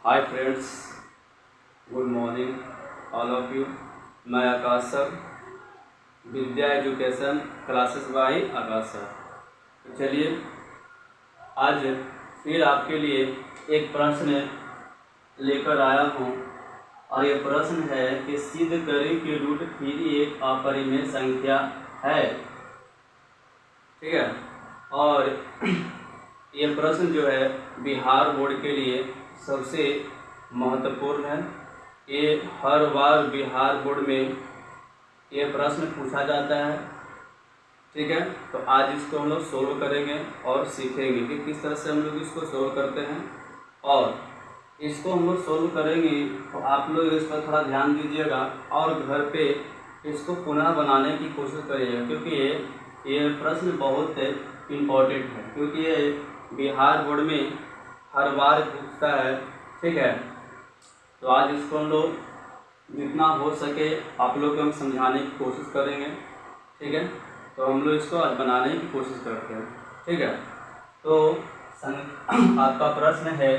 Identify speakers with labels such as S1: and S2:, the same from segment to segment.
S1: Hi friends, good morning all of you. मैं Akash sir, Vidya education classes by Akash sir. तो चलिए आज फिर आपके लिए एक प्रश्न लेकर आया हूँ और ये प्रश्न है कि सिद्ध करें कि √3 एक अपरिमेय संख्या है। ठीक है, और ये प्रश्न जो है बिहार बोर्ड के लिए सबसे महत्वपूर्ण है। ये हर बार बिहार बोर्ड में ये प्रश्न पूछा जाता है। ठीक है, तो आज इसको हम लोग सोल्व करेंगे और सीखेंगे कि किस तरह से हम लोग इसको सोल्व करते हैं। और इसको हम लोग सोल्व करेंगे तो आप लोग इस पर थोड़ा ध्यान दीजिएगा और घर पे इसको पुनः बनाने की कोशिश करिएगा, क्योंकि ये प्रश्न बहुत इम्पोर्टेंट है, क्योंकि ये बिहार बोर्ड में हर बार पूछता है। ठीक है, तो आज इसको हम लोग जितना हो सके आप लोग को हम समझाने की कोशिश करेंगे। ठीक है, तो हम लोग इसको आज बनाने की कोशिश करते हैं। ठीक है, तो आपका प्रश्न है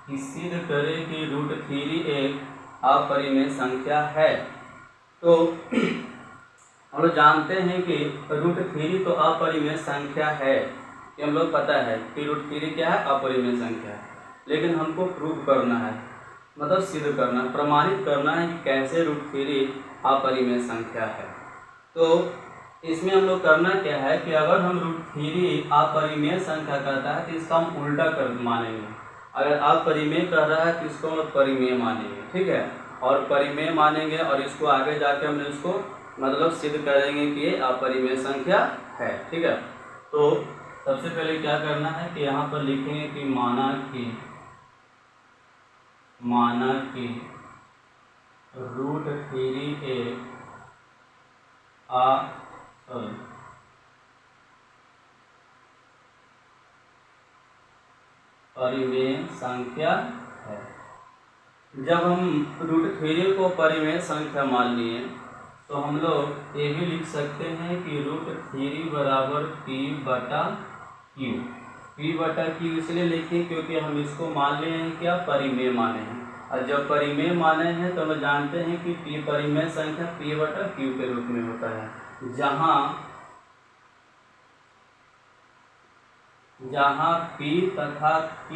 S1: कि सिद्ध करें कि √3 एक अपरिमेय संख्या है। तो हम लोग जानते हैं कि √3 तो अपरिमेय संख्या है, ये हम लोग पता है कि √3 क्या है, अपरिमेय संख्या है। लेकिन हमको प्रूव करना है, मतलब सिद्ध करना, प्रमाणित करना है कि कैसे √3 अपरिमेय संख्या है। तो इसमें हम लोग करना क्या है कि अगर हम √3 अपरिमेय संख्या कहता है तो इसका हम उल्टा कर मानेंगे। अगर अपरिमेय कह रहा है तो इसको हम लोग परिमेय मानेंगे। ठीक है, और परिमेय मानेंगे और इसको आगे जाके हम इसको मतलब सिद्ध करेंगे कि ये अपरिमेय संख्या है। ठीक है, तो सबसे पहले क्या करना है कि यहाँ पर लिखेंगे कि माना कि √3 एक परिमेय संख्या है। जब हम √3 को परिमेय संख्या मान लिए तो हम लोग ये भी लिख सकते हैं कि √3 बराबर P/Q। P/Q इसलिए लिखे क्योंकि हम इसको मान लिए हैं क्या, परिमेय माने हैं। और जब परिमेय माने हैं तो हम जानते हैं कि P परिमेय संख्या P/Q के रूप में होता है, जहाँ P तथा Q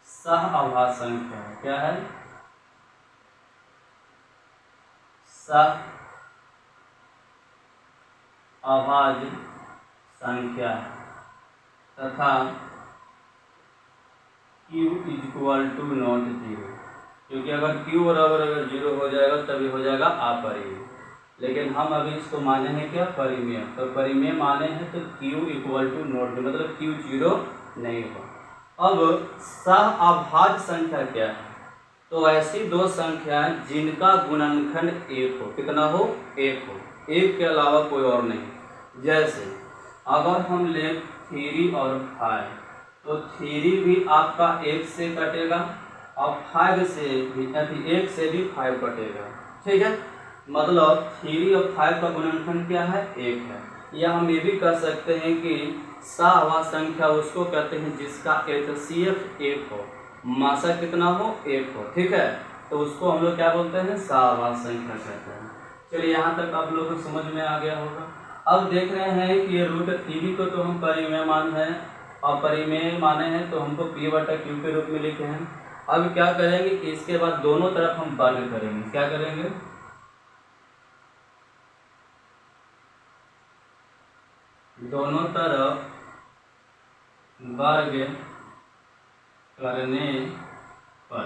S1: सहअभाज्य संख्या है। क्या है, सहअभाज्य संख्या है तथा Q = नॉट 0, क्योंकि अगर Q बराबर अगर 0 हो जाएगा तभी हो जाएगा अपरिमेय। लेकिन हम अभी इसको माने हैं क्या, परिमेय। तो परिमेय माने हैं तो Q = नॉट, मतलब Q 0 नहीं हो। अब सहअभाज्य संख्या क्या है, तो ऐसी दो संख्याएं जिनका गुणनखंड 1 हो। कितना हो, 1 हो, 1 के अलावा कोई और नहीं। जैसे अगर हम लें 3 और 5, तो 3 भी आपका 1 से कटेगा और 5 से भी 1 से भी 5 कटेगा। ठीक है, मतलब 3 और 5 का गुणनखंड क्या है, 1 है। या हम ये भी कह सकते हैं कि सहअभाज्य संख्या उसको कहते हैं जिसका HCF 1 हो, मासा कितना हो, 1 हो। ठीक है, तो उसको हम लोग क्या बोलते हैं, सहअभाज्य संख्या कहते हैं। चलिए यहाँ तक आप लोगों को समझ में आ गया होगा। अब देख रहे हैं कि ये √3 को तो हम परिमेय मान है और परिमेय माने हैं तो हमको P/Q के रूप में लिखे हैं। अब क्या करेंगे कि इसके बाद दोनों तरफ हम वर्ग करेंगे। क्या करेंगे, दोनों तरफ वर्ग करने पर,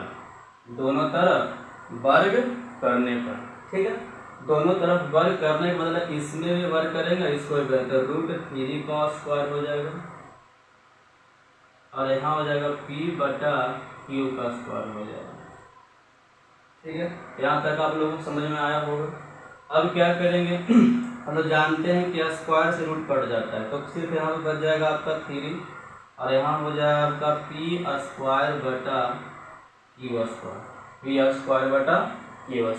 S1: दोनों तरफ वर्ग करने पर। ठीक है, दोनों तरफ वर्ग करने का मतलब इसमें भी वर्ग करेंगे, इसको भी वर्ग, तो √3 का स्क्वायर हो जाएगा और यहाँ हो जाएगा P/Q का स्क्वायर हो जाएगा। ठीक है, यहाँ तक आप लोगों को समझ में आया होगा। अब क्या करेंगे, हम लोग जानते हैं कि स्क्वायर से रूट कट जाता है, तो सिर्फ यहाँ पर बच जाएगा आपका 3 और यहाँ हो जाएगा आपका P² P²,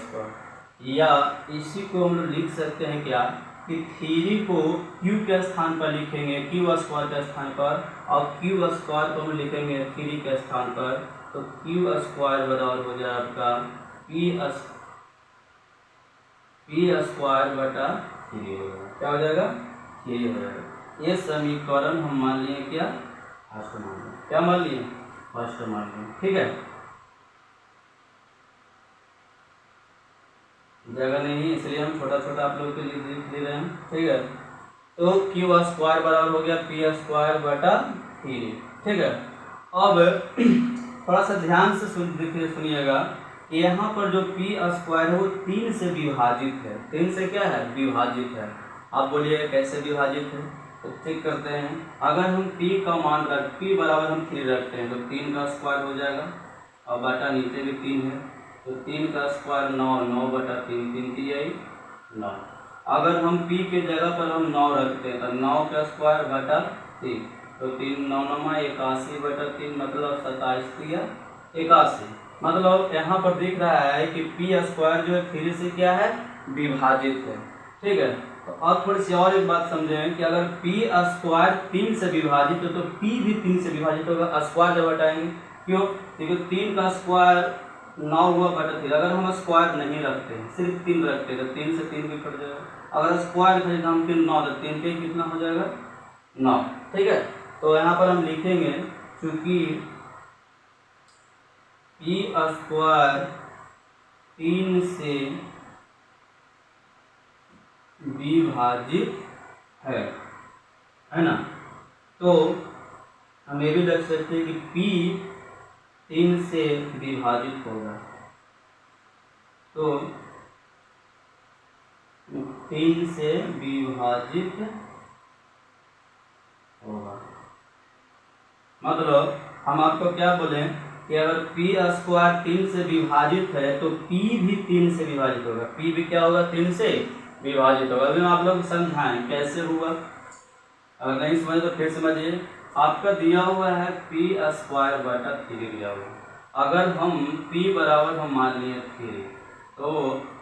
S1: या इसी को हम लोग लिख सकते हैं क्या, कि थ्री को क्यू के स्थान पर लिखेंगे, क्यू स्क्वायर के स्थान पर, और क्यू स्क्वायर को हम लिखेंगे थ्री के स्थान पर, तो क्यू स्क्वायर बराबर हो जाए आपका पी स्क्वायर बटा थ्री हो जाएगा। क्या हो जाएगा? थ्री हो जाएगा। ये समीकरण हम मान लिए क्या? फर्स्ट मान लिए। क्या मान लिए? फर्स्ट मान लिए। ठीक है, जगह नहीं है इसलिए हम छोटा छोटा आप लोगों के लिए लिख ले रहे हैं। ठीक है, तो क्यू स्क्वायर बराबर हो गया पी स्क्वायर बटा थ्री। ठीक है, अब थोड़ा सा ध्यान से सुनिएगा कि यहाँ पर जो पी स्क्वायर है वो 3 से विभाजित है। 3 से क्या है? विभाजित है। आप बोलिए कैसे विभाजित है? तो चेक करते हैं। अगर हम p का मान रख p बराबर हम 3 रखते हैं तो 3 का स्क्वायर हो जाएगा, और बटा नीचे भी 3 है तो 3 का स्क्वायर 9, 9 बटा 3, 3 की आई 9। अगर हम p के जगह पर हम 9 रखते हैं तो 9 का स्क्वायर बटा 3, तो 3 9 9 81 बटा 3 मतलब 27 81। मतलब यहाँ पर दिख रहा है कि पी स्क्वायर जो है 3 से क्या है? विभाजित है। ठीक है, तो अब थोड़ी सी और एक बात समझें कि अगर पी स्क्वायर 3 से विभाजित है तो पी भी 3 से विभाजित होगा। स्क्वायर जब हटाएंगे, क्यों? क्योंकि 3 का स्क्वायर 9 हुआ बटा 3। अगर हम स्क्वायर नहीं रखते हैं, सिर्फ 3 रखते हैं तो 3 से 3 भी कट जाएगा। अगर स्क्वायर खरीदना हम 3 9 तो 3 के कितना हो जाएगा? 9। ठीक है, तो यहाँ पर हम लिखेंगे चूँकि पी स्क्वायर 3 से विभाजित है ना, तो हम ये भी लिख सकते हैं कि P 3 से विभाजित होगा, तो 3 से विभाजित होगा। मतलब हम आपको क्या बोलें कि अगर पी स्क्वायर 3 से विभाजित है तो P भी 3 से विभाजित होगा। P भी क्या होगा? 3 से विभाजित होगा। अभी आप लोग समझाएं कैसे हुआ। अगर नहीं समझे तो फिर समझिए। आपका दिया हुआ है पी स्क्वायर बटा 3 दिया हुआ। अगर हम p बराबर हम मान लिए 3, तो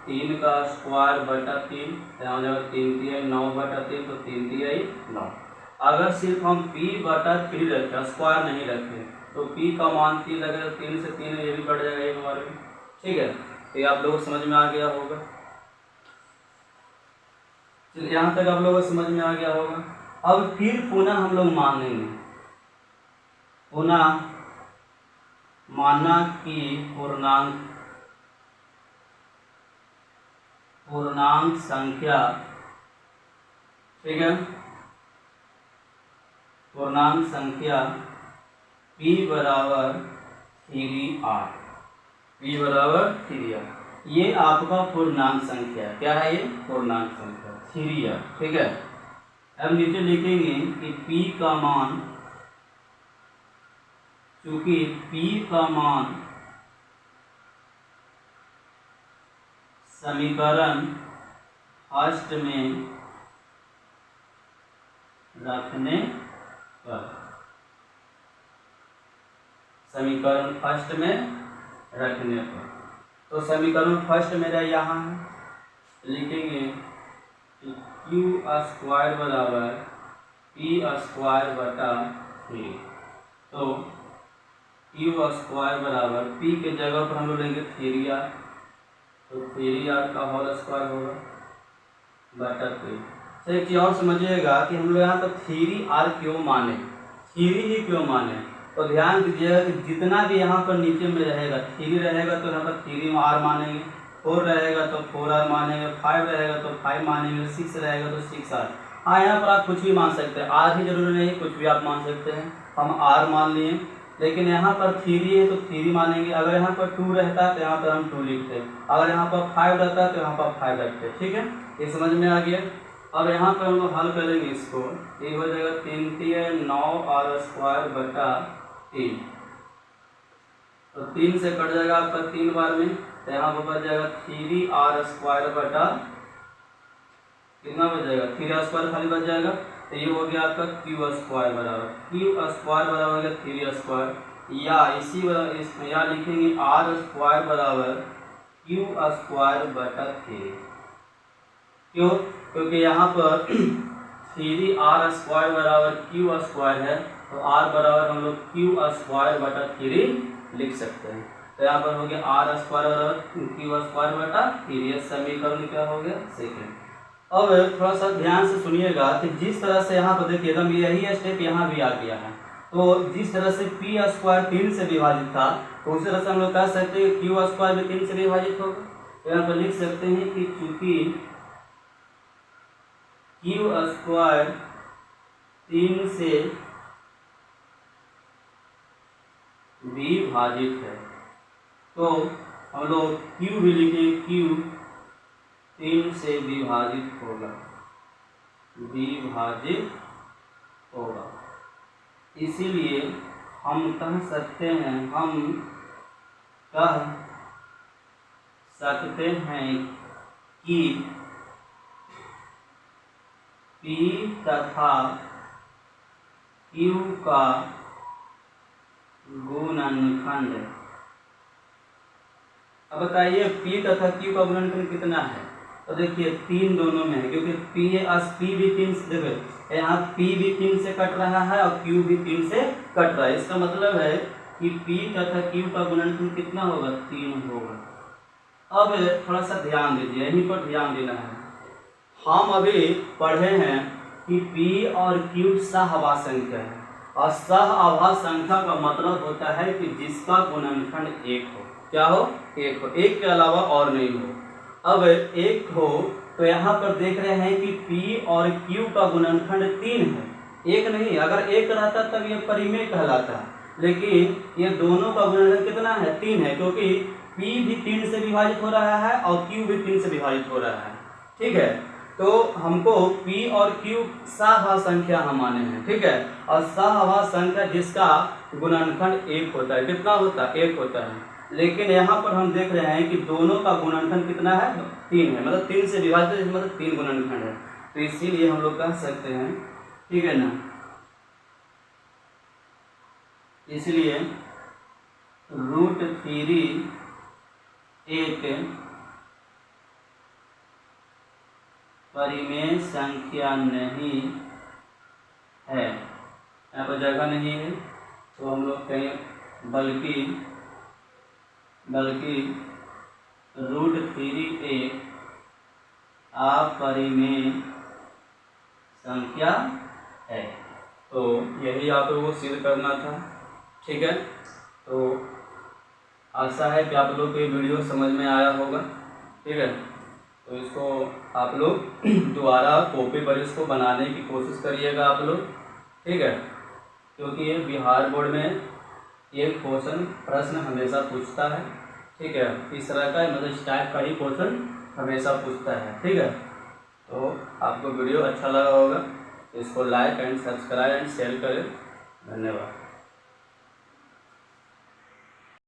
S1: 3 का स्क्वायर बटा 3 यहाँ हो जाएगा 3 3 9 बटा 3, तो 3 3 9। अगर सिर्फ हम p बटा 3 रखें, स्क्वायर नहीं रखें, तो p का मान 3 लगेगा, 3 से 3 ये भी बढ़ जाएगा एक बार में। ठीक है, तो ये आप लोगों को समझ में आ गया होगा। चलिए यहाँ तक आप लोगों को समझ में आ गया होगा। अब फिर पुनः हम लोग मानेंगे, पुनः माना कि पूर्णांक संख्या, ठीक है, पूर्णांक संख्या p बराबर 3r, p बराबर 3r, ये आपका पूर्णांक संख्या है। क्या है ये? पूर्णांक संख्या 3r। ठीक है, अब नीचे लिखेंगे कि p का मान, चूंकि p का मान समीकरण फर्स्ट में रखने पर, समीकरण फर्स्ट में रखने पर, तो समीकरण फर्स्ट मेरा यहाँ है, लिखेंगे कि क्यू स्क्वायर बराबर पी स्क्वायर बटा 3, तो क्यू स्क्वायर बराबर पी के जगह पर हम लोग लेंगे 3r, तो 3r का होल स्क्वायर होगा बटा 3। तो एक चीज़ और समझिएगा कि हम लोग यहाँ पर 3r क्यों माने, 3 ही क्यों माने, तो ध्यान दीजिएगा कि जितना भी यहाँ पर नीचे में रहेगा 3 रहेगा तो यहाँ पर 3r मानेंगे, 4 रहेगा तो 4r मानेंगे, 5 रहेगा तो 5 मानेंगे, 6 रहेगा तो 6r। हाँ, यहाँ पर आप कुछ भी मान सकते हैं, r ही जरूरी नहीं, कुछ भी आप मान सकते हैं। हम r मान लिए, लेकिन यहाँ पर 3 है तो 3 मानेंगे। अगर यहाँ पर 2 रहता है तो यहाँ पर हम 2 लिखते हैं, अगर यहाँ पर 5 रहता है तो यहाँ पर 5 रखते हैं। ठीक है, ये समझ में आ गया। अब यहाँ पर हम लोग हल करेंगे इसको, ये हो जाएगा 3 3 9r स्क्वायर बटा 3, तो 3 से कट जाएगा आपका 3 बार में, तो यहाँ पर बच जाएगा 3r स्क्वायर बटा कितना बच जाएगा? 3r स्क्वायर खाली बच जाएगा, तो ये हो गया आपका क्यू स्क्वायर बराबर, क्यू स्क्वायर बराबर हो गया 3 स्क्वायर, या इसी इसमें या लिखेंगे r स्क्वायर बराबर क्यू स्क्वायर बटा 3। क्यों? क्योंकि यहाँ पर 3r² बराबर क्यू स्क्वायर है, तो r बराबर हम लोग Q²/3 लिख सकते हैं। तो यहाँ पर हो गया r² बराबर Q²/3। ये समीकरण क्या हो गया? सेकेंड। अब थोड़ा सा ध्यान से सुनिएगा कि जिस तरह से यहाँ पर देखिए एकदम यही स्टेप यहाँ भी आ गया है। तो जिस तरह से p² 3 से विभाजित था, तो उसी तरह से हम लोग कह सकते हैं Q² भी 3 से विभाजित होगा। तो यहाँ पर लिख सकते हैं कि चूंकि Q² 3 से विभाजित है, तो हम लोग Q भी लिखेंगे, Q 3 से विभाजित होगा, इसीलिए हम कह सकते हैं कि P तथा Q का गुणनखंड। अब बताइए P तथा Q का गुणनखंड कितना है? तो देखिए 3 दोनों में है, क्योंकि P भी 3 से, देखो यहाँ P भी 3 से कट रहा है और Q भी 3 से कट रहा है। इसका मतलब है कि P तथा Q का गुणनखंड कितना होगा? 3 होगा। अब थोड़ा सा ध्यान दीजिए, यहीं पर ध्यान देना है। हम अभी पढ़े हैं कि P और Q सहआभाज्य संख्या है, और सहआभाज्य संख्या का मतलब होता है कि जिसका गुणनखंड 1 हो। क्या हो? 1 हो, 1 के अलावा और नहीं हो। अब 1 हो तो यहाँ पर देख रहे हैं कि P और Q का गुणनखंड 3 है, 1 नहीं। अगर 1 रहता तब ये परिमेय कहलाता, लेकिन ये दोनों का गुणनखंड कितना है? 3 है, क्योंकि P भी 3 से विभाजित हो रहा है और Q भी 3 से विभाजित हो रहा है। ठीक है, तो हमको P और Q सहआभाज्य संख्या हम माने हैं। ठीक है, और सहआभाज्य संख्या जिसका गुणनखंड 1 होता है, कितना होता है? 1 होता है। लेकिन यहाँ पर हम देख रहे हैं कि दोनों का गुणनखंड कितना है? 3 है, मतलब 3 से विभाजित है, मतलब 3 गुणनखंड है। तो इसीलिए हम लोग कह सकते हैं, ठीक है ना, इसलिए √3 एक परिमेय संख्या नहीं है। यहाँ पर जगह नहीं है, तो हम लोग कहें बल्कि √3 एक अपरिमेय संख्या है। तो यही आप लोगों को सिद्ध करना था। ठीक है, तो आशा है कि आप लोग को ये वीडियो समझ में आया होगा। ठीक है, तो इसको आप लोग दोबारा कॉपी पर इसको बनाने की कोशिश करिएगा आप लोग। ठीक है, क्योंकि ये बिहार बोर्ड में ये प्रश्न हमेशा पूछता है। ठीक है, इस तरह का मतलब इस टाइप का ही क्वेश्चन हमेशा पूछता है। ठीक है, तो आपको वीडियो अच्छा लगा होगा, इसको like and subscribe and share करें। धन्यवाद।